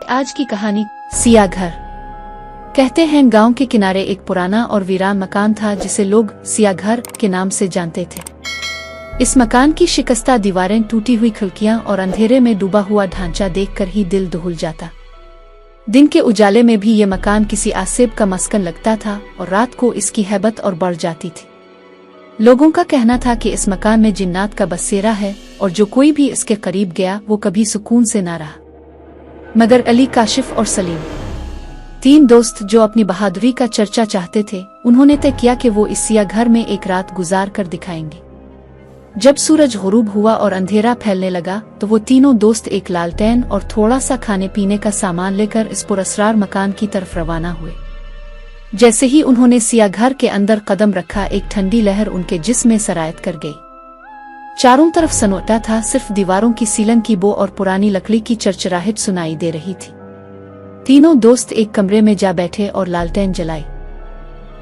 आज की कहानी सिया घर। कहते हैं गांव के किनारे एक पुराना और वीरान मकान था जिसे लोग सिया घर के नाम से जानते थे। इस मकान की शिकस्ता दीवारें, टूटी हुई खिड़कियां और अंधेरे में डूबा हुआ ढांचा देखकर ही दिल दहल जाता। दिन के उजाले में भी ये मकान किसी आसेब का मस्कन लगता था और रात को इसकी हैबत और बढ़ जाती थी। लोगों का कहना था कि इस मकान में जिन्नात का बसेरा है और जो कोई भी इसके करीब गया वो कभी सुकून से ना रहा। मगर अली, काशिफ और सलीम, तीन दोस्त जो अपनी बहादुरी का चर्चा चाहते थे, उन्होंने तय किया कि वो इस सिया घर में एक रात गुजार कर दिखाएंगे। जब सूरज गुरूब हुआ और अंधेरा फैलने लगा तो वो तीनों दोस्त एक लालटेन और थोड़ा सा खाने पीने का सामान लेकर इस पुरअसरार मकान की तरफ रवाना हुए। जैसे ही उन्होंने सिया घर के अंदर कदम रखा, एक ठंडी लहर उनके जिस्म में सरायत कर गई। चारों तरफ सन्नाटा था, सिर्फ दीवारों की सीलन की बो और पुरानी लकड़ी की चरचराहट सुनाई दे रही थी। तीनों दोस्त एक कमरे में जा बैठे और लालटेन जलाई।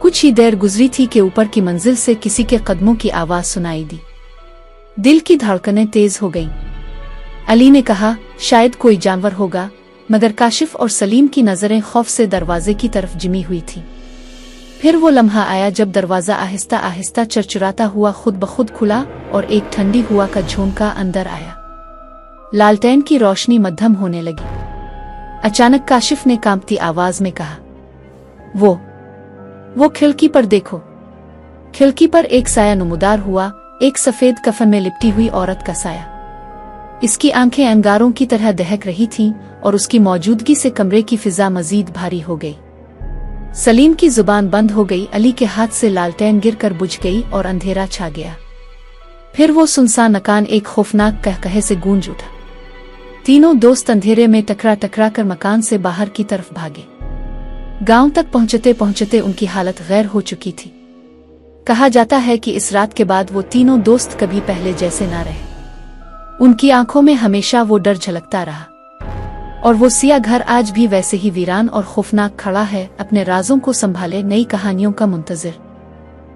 कुछ ही देर गुजरी थी कि ऊपर की मंजिल से किसी के कदमों की आवाज सुनाई दी। दिल की धड़कनें तेज हो गईं। अली ने कहा, शायद कोई जानवर होगा, मगर काशिफ और सलीम की नजरें खौफ से दरवाजे की तरफ जिमी हुई थीं। फिर वो लम्हा आया जब दरवाजा आहिस्ता आहिस्ता चरचराता हुआ खुद ब खुद खुला और एक ठंडी हवा का झोंका अंदर आया। लालटेन की रोशनी मध्यम होने लगी। अचानक काशिफ ने कांपती आवाज में कहा, वो खिड़की पर देखो। खिड़की पर एक साया नुमादार हुआ, एक सफेद कफन में लिपटी हुई औरत का साया। इसकी आंखें अंगारों की तरह दहक रही थीं और उसकी मौजूदगी से कमरे की फिजा मजीद भारी हो गई। सलीम की जुबान बंद हो गई। अली के हाथ से लालटेन गिरकर बुझ गई और अंधेरा छा गया। फिर वो सुनसान मकान एक खौफनाक कहकहे से गूंज उठा। तीनों दोस्त अंधेरे में टकरा टकरा कर मकान से बाहर की तरफ भागे। गांव तक पहुंचते पहुंचते उनकी हालत गैर हो चुकी थी। कहा जाता है कि इस रात के बाद वो तीनों दोस्त कभी पहले जैसे ना रहे। उनकी आंखों में हमेशा वो डर झलकता रहा और वो सिया घर आज भी वैसे ही वीरान और खौफनाक खड़ा है, अपने राजों को संभाले नई कहानियों का मुंतजिर।